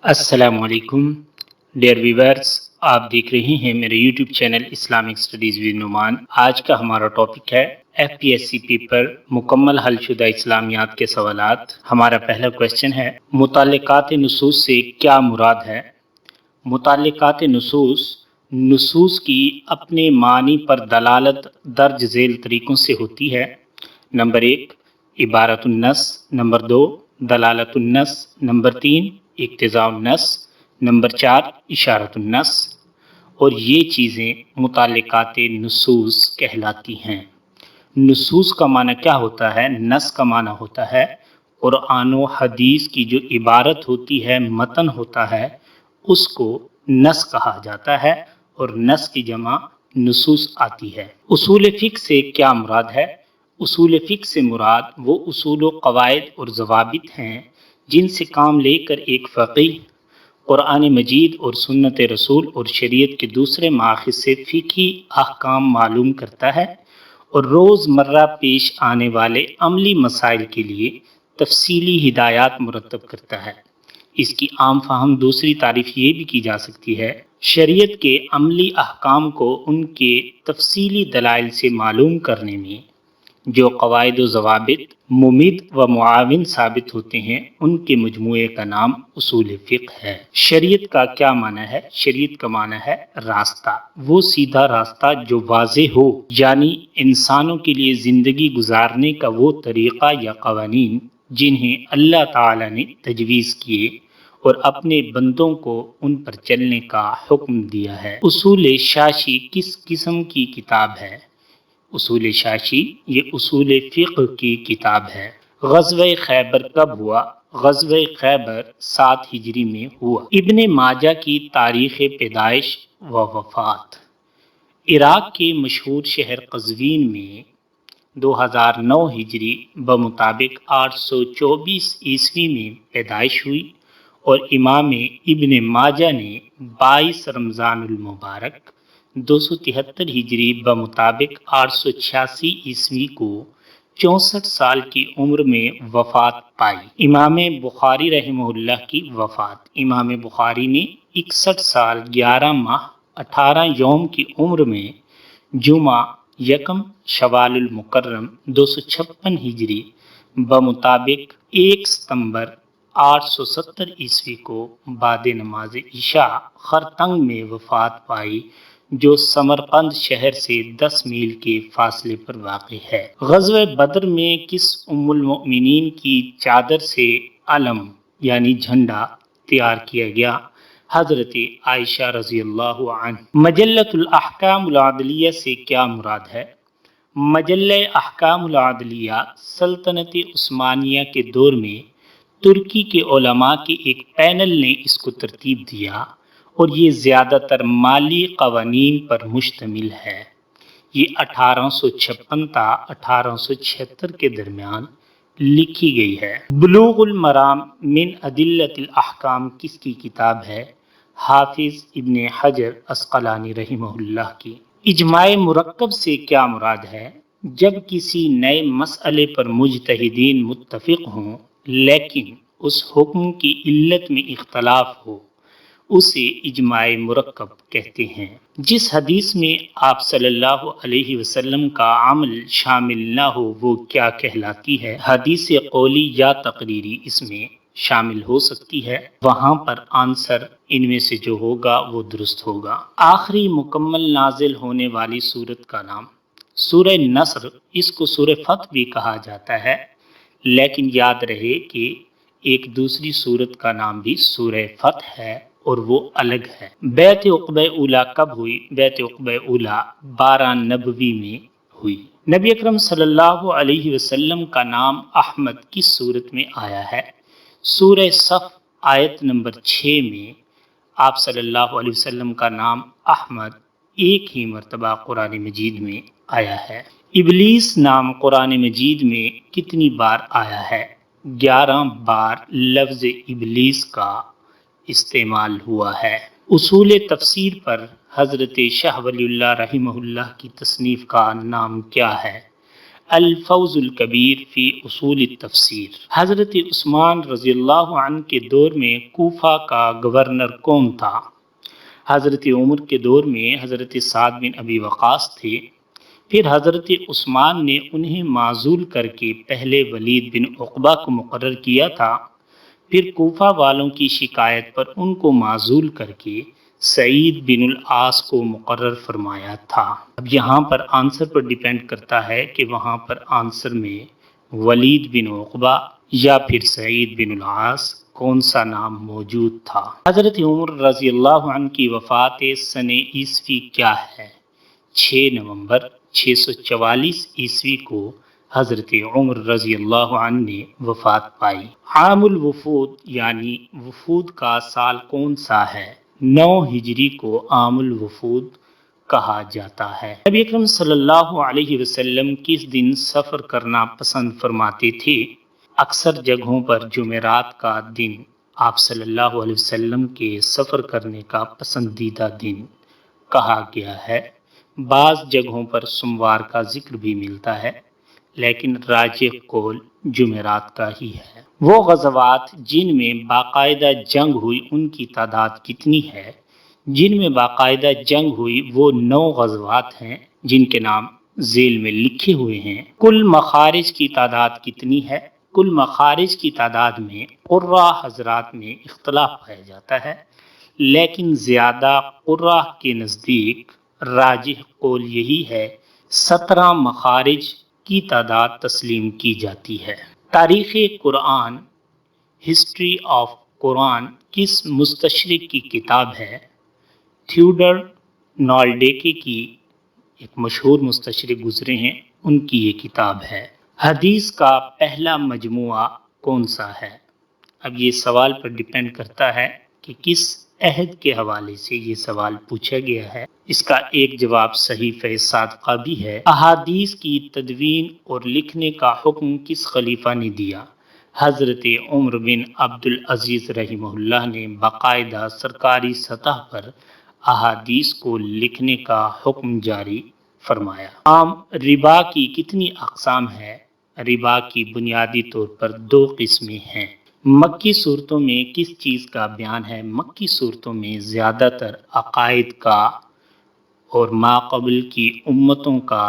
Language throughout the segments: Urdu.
السلام علیکم ڈیئر ویورز، آپ دیکھ رہے ہیں میرے YouTube channel Islamic studies with Noman. آج کا ہمارا ٹاپک ہے F P S C paper مکمل حل شدہ اسلامیات کے سوالات۔ ہمارا پہلا کویسچن ہے، متعلقات نصوص سے کیا مراد ہے؟ متعلقات نصوص کی اپنے معنی پر دلالت درج ذیل طریقوں سے ہوتی ہے۔ نمبر 1 عبارت النص، نمبر 2 دلالت النص، نمبر 3 اقتضاء النص، نمبر 4 اشارت النص، اور یہ چیزیں متعلقات نصوص کہلاتی ہیں۔ نصوص کا معنی کیا ہوتا ہے؟ نص کا معنی ہوتا ہے قرآن و حدیث کی جو عبارت ہوتی ہے، متن ہوتا ہے، اس کو نص کہا جاتا ہے، اور نص کی جمع نصوص آتی ہے۔ اصول فقہ سے کیا مراد ہے؟ اصول فقہ سے مراد وہ اصول و قواعد اور ضوابط ہیں جن سے کام لے کر ایک فقیہ قرآن مجید اور سنت رسول اور شریعت کے دوسرے مآخذ سے فقہی احکام معلوم کرتا ہے اور روز مرہ پیش آنے والے عملی مسائل کے لیے تفصیلی ہدایات مرتب کرتا ہے۔ اس کی عام فہم دوسری تعریف یہ بھی کی جا سکتی ہے، شریعت کے عملی احکام کو ان کے تفصیلی دلائل سے معلوم کرنے میں جو قواعد و ضوابط ممید و معاون ثابت ہوتے ہیں، ان کے مجموعے کا نام اصول فقہ ہے۔ شریعت کا کیا معنی ہے؟ شریعت کا معنی ہے راستہ، وہ سیدھا راستہ جو واضح ہو، یعنی انسانوں کے لیے زندگی گزارنے کا وہ طریقہ یا قوانین جنہیں اللہ تعالی نے تجویز کیے اور اپنے بندوں کو ان پر چلنے کا حکم دیا ہے۔ اصول شاشی کس قسم کی کتاب ہے؟ اصول شاشی یہ اصول فقہ کی کتاب ہے۔ غزوہ خیبر کب ہوا؟ غزوہ خیبر 7 ہجری میں ہوا۔ ابن ماجہ کی تاریخ پیدائش و وفات۔ عراق کے مشہور شہر قزوین میں 2009 ہجری بمطابق 824 عیسوی میں پیدائش ہوئی، اور امام ابن ماجہ نے 22 رمضان المبارک 273 ہجری بمطابق 886 عیسوی کو 64 سال کی عمر میں وفات پائی۔ امام بخاری رحمہ اللہ کی وفات۔ امام بخاری نے 61 سال 11 ماہ 18 یوم کی عمر میں جمعہ 1 شوال المکرم 256 ہجری بمطابق 1 ستمبر 870 عیسوی کو بعد نماز عشاء خرطنگ میں وفات پائی، جو سمرقند شہر سے 10 میل کے فاصلے پر واقع ہے۔ غزوہ بدر میں کس ام المؤمنین کی چادر سے علم یعنی جھنڈا تیار کیا گیا؟ حضرت عائشہ رضی اللہ عنہ۔ مجلۃ الاحکام العدلیہ سے کیا مراد ہے؟ مجلہ احکام العدلیہ سلطنت عثمانیہ کے دور میں ترکی کے علماء کے ایک پینل نے اس کو ترتیب دیا، اور یہ زیادہ تر مالی قوانین پر مشتمل ہے۔ یہ 1856 تا 1876 کے درمیان لکھی گئی ہے۔ بلوغ المرام من ادلۃ الاحکام کس کی کتاب ہے؟ حافظ ابن حجر عسقلانی رحمہ اللہ کی۔ اجماع مرکب سے کیا مراد ہے؟ جب کسی نئے مسئلے پر مجتہدین متفق ہوں لیکن اس حکم کی علت میں اختلاف ہو، اسے اجماع مرکب کہتے ہیں۔ جس حدیث میں آپ صلی اللہ علیہ وسلم کا عمل شامل نہ ہو وہ کیا کہلاتی ہے؟ حدیث قولی یا تقریری اس میں شامل ہو سکتی ہے۔ وہاں پر آنسر ان میں سے جو ہوگا وہ درست ہوگا۔ آخری مکمل نازل ہونے والی سورت کا نام؟ سورہ نصر۔ اس کو سورہ فتح بھی کہا جاتا ہے، لیکن یاد رہے کہ ایک دوسری سورت کا نام بھی سورہ فتح ہے اور وہ الگ ہے۔ بیعت عقبہ اولیٰ کب ہوئی؟ بیعت عقبہ اولیٰ 12 نبوی میں ہوئی۔ نبی اکرم صلی اللہ علیہ وسلم کا نام احمد کس سورت میں آیا ہے؟ سورہ صف آیت نمبر 6 میں آپ صلی اللہ علیہ وسلم کا نام احمد ایک ہی مرتبہ قرآن مجید میں آیا ہے۔ ابلیس نام قرآن مجید میں کتنی بار آیا ہے؟ 11 بار لفظ ابلیس کا استعمال ہوا ہے۔ اصول تفسیر پر حضرت شاہ ولی اللہ رحمہ اللہ کی تصنیف کا نام کیا ہے؟ الفوز الکبیر فی اصول التفسیر۔ حضرت عثمان رضی اللہ عنہ کے دور میں کوفہ کا گورنر کون تھا؟ حضرت عمر کے دور میں حضرت سعد بن ابی وقاص تھے، پھر حضرت عثمان نے انہیں معزول کر کے پہلے ولید بن عقبہ کو مقرر کیا تھا، پھر کوفہ والوں کی شکایت پر ان کو معزول کر کے سعید بن العاص کو مقرر فرمایا تھا۔ اب یہاں پر آنسر پر ڈیپینڈ کرتا ہے کہ وہاں پر آنسر میں ولید بن عقبہ یا پھر سعید بن العاص کون سا نام موجود تھا۔ حضرت عمر رضی اللہ عنہ کی وفات سنہ عیسوی کیا ہے؟ 6 نومبر 644 عیسوی کو حضرت عمر رضی اللہ عنہ نے وفات پائی۔ عام الوفود یعنی وفود کا سال کون سا ہے؟ 9 ہجری کو عام الوفود کہا جاتا ہے۔ نبی اکرم صلی اللہ علیہ وسلم کس دن سفر کرنا پسند فرماتے تھے؟ اکثر جگہوں پر جمعرات کا دن آپ صلی اللہ علیہ وسلم کے سفر کرنے کا پسندیدہ دن کہا گیا ہے۔ بعض جگہوں پر سوموار کا ذکر بھی ملتا ہے، لیکن راجح قول جمعرات کا ہی ہے۔ وہ غزوات جن میں باقاعدہ جنگ ہوئی ان کی تعداد کتنی ہے؟ جن میں باقاعدہ جنگ ہوئی وہ 9 غزوات ہیں جن کے نام ذیل میں لکھے ہوئے ہیں۔ کل مخارج کی تعداد کتنی ہے؟ کل مخارج کی تعداد میں قراء حضرات میں اختلاف پایا جاتا ہے، لیکن زیادہ قراء کے نزدیک راجح قول یہی ہے 17 مخارج کی تعداد تسلیم کی جاتی ہے۔ تاریخ قرآن ہسٹری آف قرآن کس مستشرق کی کتاب ہے؟ تھیوڈر نالڈیکے کی ایک مشہور مستشرق گزرے ہیں، ان کی یہ کتاب ہے۔ حدیث کا پہلا مجموعہ کون سا ہے؟ اب یہ سوال پر ڈیپینڈ کرتا ہے کہ کس عہد کے حوالے سے یہ سوال پوچھا گیا ہے۔ اس کا ایک جواب صحیفہ صادقہ بھی ہے۔ احادیث کی تدوین اور لکھنے کا حکم کس خلیفہ نے دیا؟ حضرت عمر بن عبد العزیز رحمہ اللہ نے باقاعدہ سرکاری سطح پر احادیث کو لکھنے کا حکم جاری فرمایا۔ عام ربا کی کتنی اقسام ہے؟ ربا کی بنیادی طور پر 2 قسمیں ہیں۔ مکی صورتوں میں کس چیز کا بیان ہے؟ مکی صورتوں میں زیادہ تر عقائد کا اور ما قبل کی امتوں کا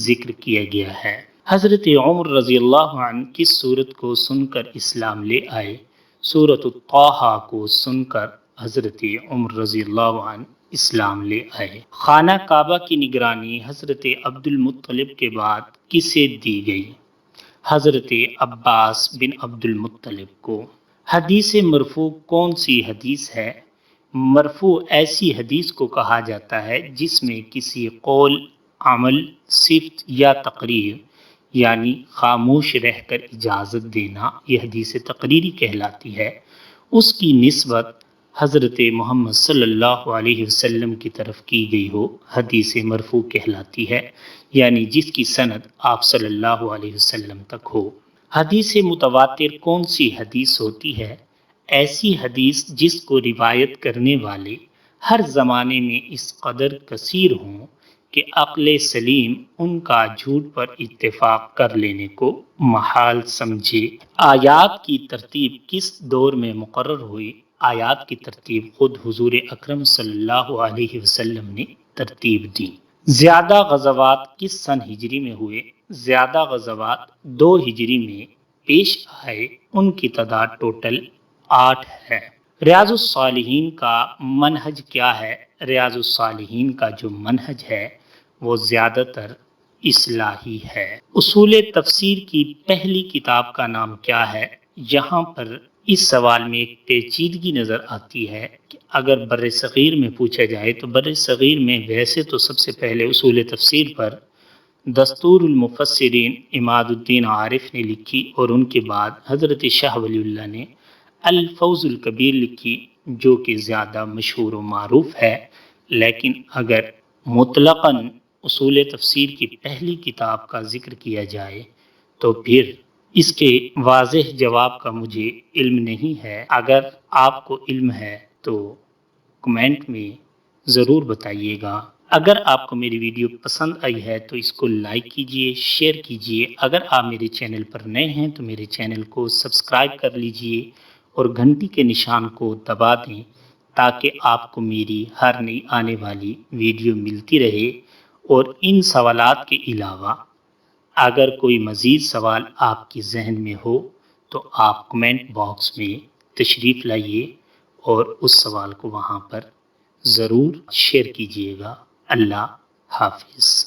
ذکر کیا گیا ہے۔ حضرت عمر رضی اللہ عنہ کس سورت کو سن کر اسلام لے آئے؟ سورۃ طٰہٰ کو سن کر حضرت عمر رضی اللہ عنہ اسلام لے آئے۔ خانہ کعبہ کی نگرانی حضرت عبد المطلب کے بعد کسے دی گئی؟ حضرت عباس بن عبد المطلب کو۔ حدیث مرفوع کون سی حدیث ہے؟ مرفوع ایسی حدیث کو کہا جاتا ہے جس میں کسی قول، عمل، صفت یا تقریر یعنی خاموش رہ کر اجازت دینا، یہ حدیث تقریری کہلاتی ہے، اس کی نسبت حضرت محمد صلی اللہ علیہ وسلم کی طرف کی گئی ہو، حدیث مرفوع کہلاتی ہے، یعنی جس کی سند آپ صلی اللہ علیہ وسلم تک ہو۔ حدیث متواتر کون سی حدیث ہوتی ہے؟ ایسی حدیث جس کو روایت کرنے والے ہر زمانے میں اس قدر کثیر ہوں کہ عقل سلیم ان کا جھوٹ پر اتفاق کر لینے کو محال سمجھے۔ آیات کی ترتیب کس دور میں مقرر ہوئی؟ آیات کی ترتیب خود حضور اکرم صلی اللہ علیہ وسلم نے ترتیب دی۔ زیادہ غزوات کس سن ہجری میں ہوئے؟ زیادہ غزوات 2 ہجری میں پیش آئے، ان کی تعداد ٹوٹل 8 ہے۔ ریاض الصالحین کا منہج کیا ہے؟ ریاض الصالحین کا جو منہج ہے وہ زیادہ تر اصلاحی ہے۔ اصول تفسیر کی پہلی کتاب کا نام کیا ہے؟ یہاں پر اس سوال میں ایک پیچیدگی نظر آتی ہے کہ اگر بر صغیر میں پوچھا جائے تو بر صغیر میں ویسے تو سب سے پہلے اصول تفسیر پر دستور المفسرین عماد الدین عارف نے لکھی، اور ان کے بعد حضرت شاہ ولی اللہ نے الفوز الکبیر لکھی جو کہ زیادہ مشہور و معروف ہے، لیکن اگر مطلقاً اصول تفسیر کی پہلی کتاب کا ذکر کیا جائے تو پھر اس کے واضح جواب کا مجھے علم نہیں ہے۔ اگر آپ کو علم ہے تو کمنٹ میں ضرور بتائیے گا۔ اگر آپ کو میری ویڈیو پسند آئی ہے تو اس کو لائک کیجئے، شیئر کیجئے۔ اگر آپ میرے چینل پر نئے ہیں تو میرے چینل کو سبسکرائب کر لیجئے اور گھنٹی کے نشان کو دبا دیں تاکہ آپ کو میری ہر نئی آنے والی ویڈیو ملتی رہے۔ اور ان سوالات کے علاوہ اگر کوئی مزید سوال آپ کے ذہن میں ہو تو آپ کمنٹ باکس میں تشریف لائیے اور اس سوال کو وہاں پر ضرور شیئر کیجیے گا۔ اللہ حافظ۔